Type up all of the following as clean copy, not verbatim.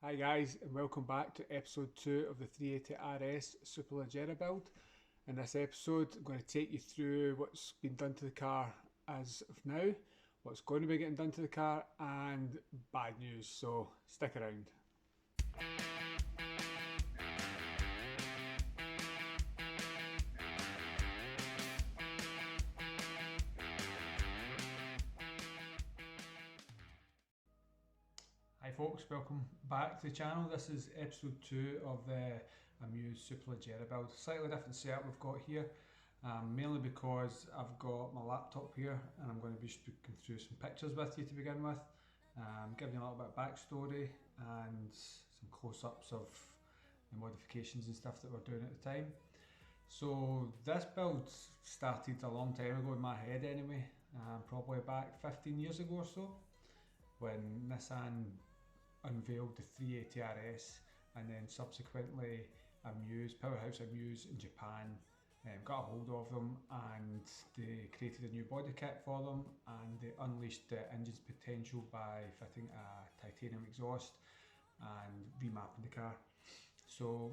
Hi guys, and welcome back to episode 2 of the 380 RS Superleggera build. In this episode I'm going to take you through what's been done to the car as of now, what's going to be getting done to the car, and bad news, so stick around. Hi folks, welcome back to the channel. This is episode 2 of the Amuse Superleggera build. Slightly different setup we've got here, mainly because I've got my laptop here and I'm going to be speaking through some pictures with you to begin with, giving you a little bit of backstory and some close-ups of the modifications and stuff that we're doing at the time. So this build started a long time ago in my head anyway, probably back 15 years ago or so, when Nissan unveiled the 380 RS, and then subsequently Powerhouse Amuse in Japan got a hold of them and they created a new body kit for them, and they unleashed the engine's potential by fitting a titanium exhaust and remapping the car. So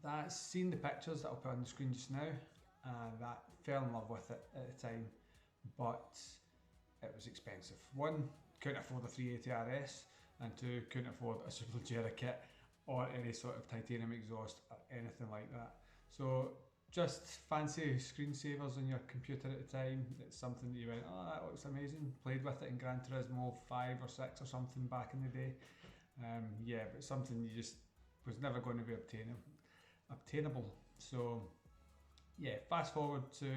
that's seen the pictures that I'll put on the screen just now, and that fell in love with it at the time, but it was expensive. One, couldn't afford a 380 RS, and two, couldn't afford a Superleggera kit or any sort of titanium exhaust or anything like that. So just fancy screensavers on your computer at the time. It's something that you went, oh, that looks amazing. Played with it in Gran Turismo 5 or 6 or something back in the day. Yeah, but something you just was never going to be obtainable. So yeah, fast forward to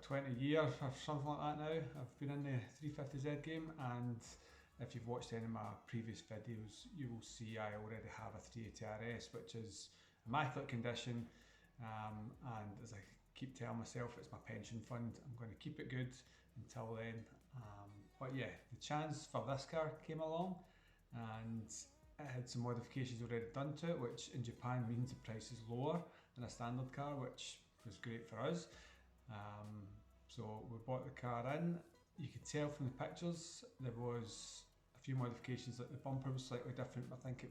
20 years or something like that now. I've been in the 350Z game, and if you've watched any of my previous videos, you will see I already have a 380 RS, which is immaculate condition, and as I keep telling myself, it's my pension fund. I'm going to keep it good until then. But yeah, the chance for this car came along, and it had some modifications already done to it, which in Japan means the price is lower than a standard car, which was great for us. So we bought the car in. You could tell from the pictures there was a few modifications, like the bumper was slightly different. I think it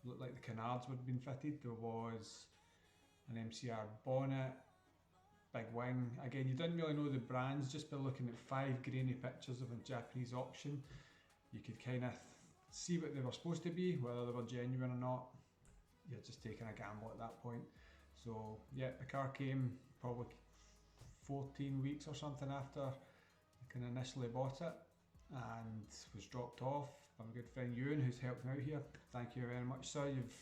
looked like the canards would have been fitted. There was an MCR bonnet, big wing. Again, you didn't really know the brands, just by looking at 5 grainy pictures of a Japanese auction. You could kind of see what they were supposed to be, whether they were genuine or not. You're just taking a gamble at that point. So yeah, the car came probably 14 weeks or something after I kind of initially bought it, and was dropped off by my good friend Ewan, who's helped me out here. Thank you very much, sir. You've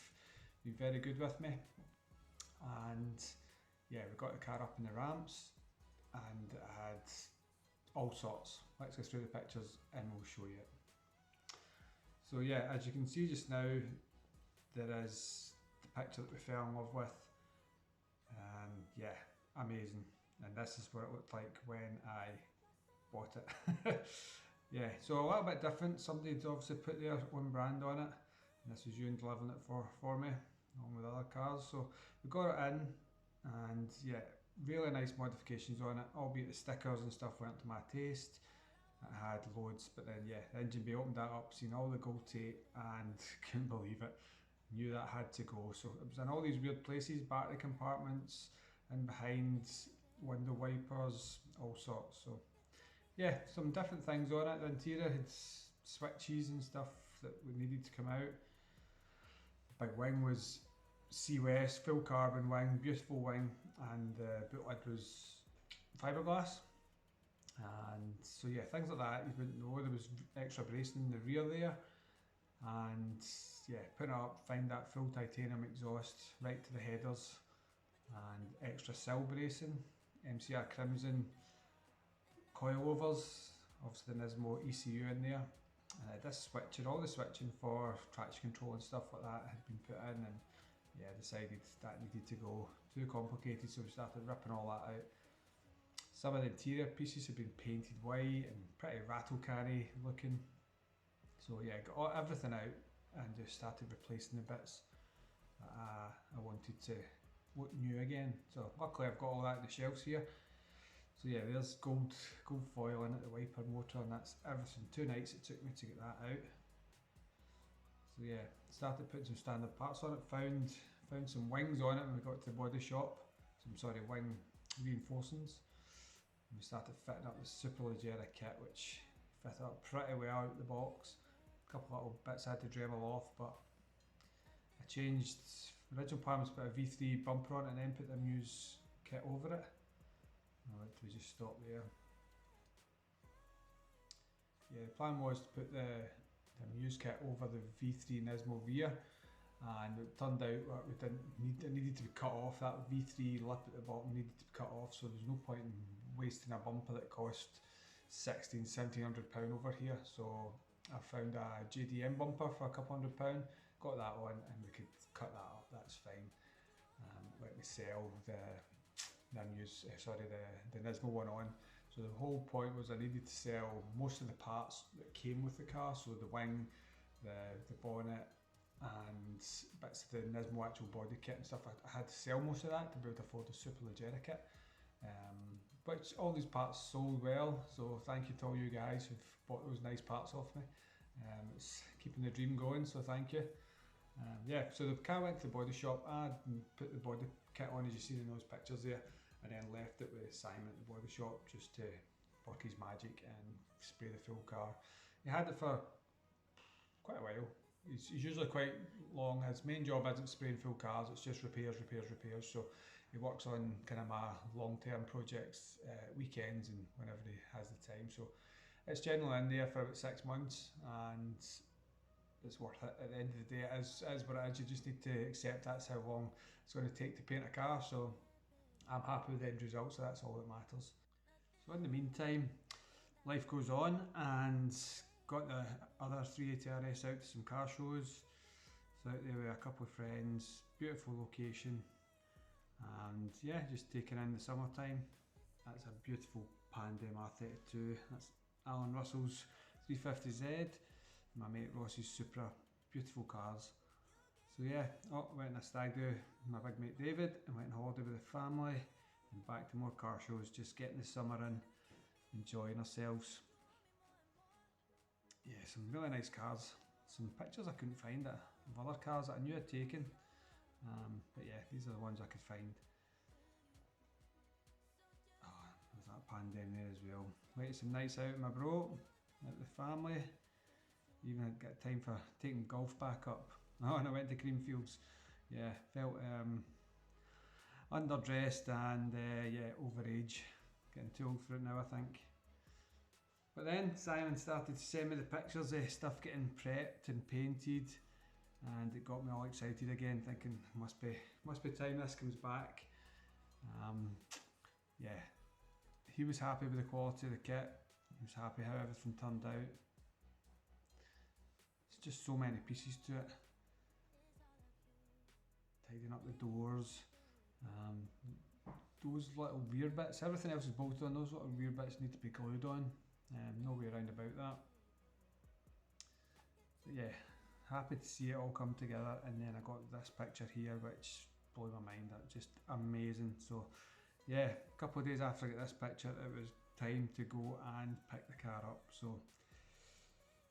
been very good with me. And yeah, we got the car up in the ramps, and it had all sorts. Let's go through the pictures and we'll show you it. So yeah, as you can see just now, there is the picture that we fell in love with. Yeah, amazing. And this is what it looked like when I bought it. Yeah, so a little bit different. Somebody'd obviously put their own brand on it, and this was Ewan delivering it for me, along with other cars. So we got it in, and yeah, really nice modifications on it, albeit the stickers and stuff weren't to my taste. It had loads, but then yeah, the engine bay, opened that up, seen all the gold tape, and couldn't believe it. Knew that had to go. So it was in all these weird places, battery compartments, and behind window wipers, all sorts. So yeah, some different things on it. The interior had switches and stuff that we needed to come out. The big wing was C-West, full carbon wing, beautiful wing, and the boot lid was fiberglass. And so yeah, things like that you wouldn't know. There was extra bracing in the rear there, and yeah, putting it up, find that full titanium exhaust right to the headers, and extra sill bracing, MCR crimson coilovers, obviously the Nismo ECU in there. This switching, all the switching for traction control and stuff like that had been put in, and yeah, decided that needed to go. Too complicated, so we started ripping all that out. Some of the interior pieces had been painted white and pretty rattle canny looking. So yeah, got everything out and just started replacing the bits that I wanted to look new again. So luckily I've got all that in the shelves here. So yeah, there's gold foil in it, the wiper motor, and that's everything. 2 nights it took me to get that out. So yeah, started putting some standard parts on it, found some wings on it when we got to the body shop, wing reinforcings. And we started fitting up the Superleggera kit, which fitted up pretty well out the box. A couple of little bits I had to Dremel off, but I changed. The original plan was to put a V3 bumper on it and then put the Amuse kit over it. We just stop there. Yeah, the plan was to put the Amuse kit over the V3 Nismo rear, and it turned out that we didn't need. It needed to be cut off. That V3 lip at the bottom needed to be cut off, so there's no point in wasting a bumper that cost £1,700 over here. So I found a JDM bumper for a couple £100, got that on, and we could cut that up. That's fine. Let me sell the Nismo one on. So the whole point was I needed to sell most of the parts that came with the car, so the wing, the bonnet, and bits of the Nismo actual body kit and stuff. I had to sell most of that to be able to afford the Superleggera kit. But all these parts sold well, so thank you to all you guys who've bought those nice parts off me. It's keeping the dream going, so thank you. Yeah, so the car went to the body shop. I put the body kit on, as you see in those pictures there, and then left it with Simon at the body shop just to work his magic and spray the full car. He had it for quite a while. He's usually quite long. His main job isn't spraying full cars, it's just repairs. So he works on kind of my long-term projects, weekends and whenever he has the time. So it's generally in there for about 6 months, and it's worth it. At the end of the day, it is what it is. You just need to accept that's how long it's going to take to paint a car. So I'm happy with the end result, so that's all that matters. So in the meantime, life goes on, and got the other 380RS out to some car shows. So out there with a couple of friends, beautiful location, and yeah, just taking in the summertime. That's a beautiful Pandem R32. That's Alan Russell's 350Z, my mate Ross's Supra. Beautiful cars. So yeah, went on a stag do with my big mate David, and went on holiday with the family, and back to more car shows, just getting the summer in, enjoying ourselves. Yeah, some really nice cars. Some pictures I couldn't find of other cars that I knew I'd taken, but yeah, these are the ones I could find. Oh, there's that Pandem there as well. Went some nights out with my bro, out with the family. Even had got time for taking golf back up. Oh, and I went to Creamfields. Yeah, felt underdressed and yeah, overage. Getting too old for it now, I think. But then Simon started to send me the pictures of stuff getting prepped and painted, and it got me all excited again, thinking must be time this comes back. Yeah, he was happy with the quality of the kit. He was happy how everything turned out. It's just so many pieces to it. Tidying up the doors, those little rear bits, everything else is bolted on, those little rear bits need to be glued on, no way around about that. But yeah, happy to see it all come together, and then I got this picture here which blew my mind. That's just amazing. So yeah, a couple of days after I got this picture, it was time to go and pick the car up. So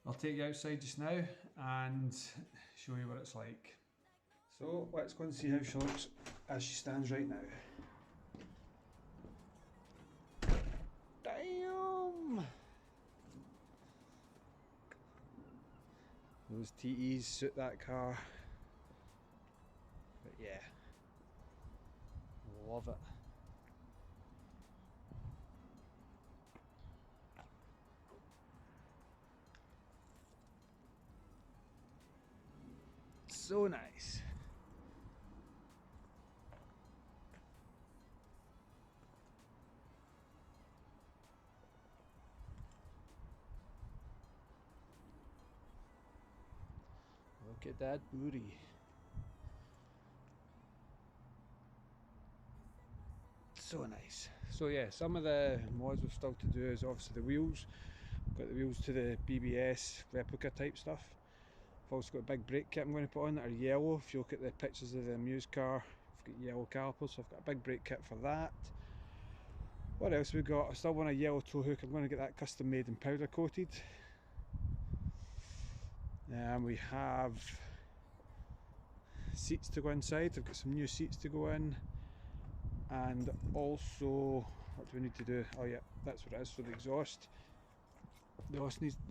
I'll take you outside just now and show you what it's like. So let's go and see how she looks as she stands right now. Damn! Those TEs suit that car. But yeah, love it. So nice. Look at that booty. So nice. So yeah, some of the mods we've still to do is obviously the wheels. Got the wheels to the BBS replica type stuff. I've also got a big brake kit I'm going to put on that are yellow. If you look at the pictures of the Amuse car, I've got yellow calipers, so I've got a big brake kit for that. What else we got? I still want a yellow tow hook. I'm going to get that custom made and powder coated. We have seats to go inside. I've got some new seats to go in, and also what do we need to do? Oh yeah, that's what it is for the exhaust. The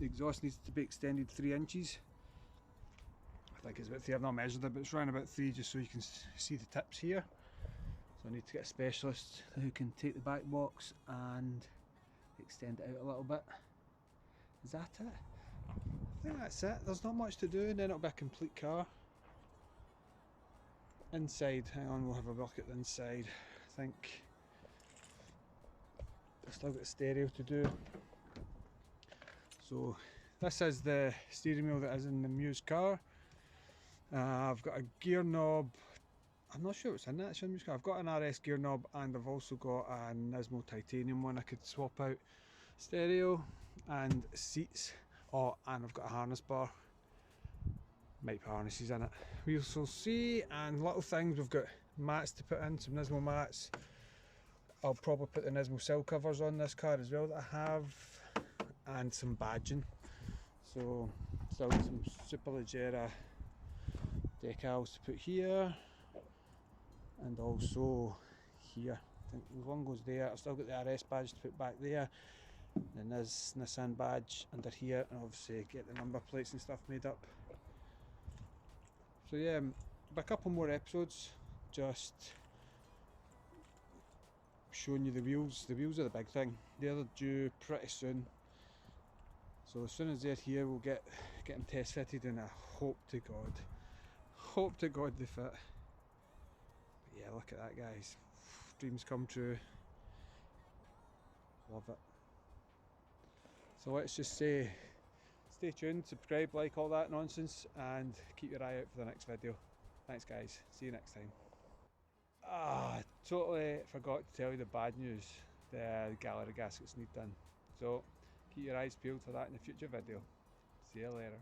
exhaust needs to be extended 3 inches. I think it's about 3, I've not measured it, but it's around about 3, just so you can see the tips here. So I need to get a specialist who can take the back box and extend it out a little bit. Is that it? I think that's it. There's not much to do, and then it'll be a complete car. Inside, hang on, we'll have a look at the inside. I think I've still got the stereo to do. So this is the steering wheel that is in the Muse car. I've got a gear knob. I'm not sure what's in that. I've got an RS gear knob, and I've also got a Nismo titanium one I could swap out. Stereo and seats. Oh, and I've got a harness bar. Might put harnesses in it. We will see, and little things. We've got mats to put in, some Nismo mats. I'll probably put the Nismo sill covers on this car as well that I have, and some badging. So still got some Superleggera decals to put here, and also here. I think one goes there. I've still got the RS badge to put back there, and there's Nissan badge under here, and obviously get the number plates and stuff made up. So yeah, a couple more episodes, just showing you the wheels. The wheels are the big thing. They're due pretty soon. So as soon as they're here, we'll get them test fitted, and I hope to God they fit. But yeah, look at that, guys. Dreams come true. Love it. So let's just say, stay tuned, subscribe, like, all that nonsense, and keep your eye out for the next video. Thanks guys, see you next time. I totally forgot to tell you the bad news. The gallery gaskets need done. So keep your eyes peeled for that in a future video. See you later.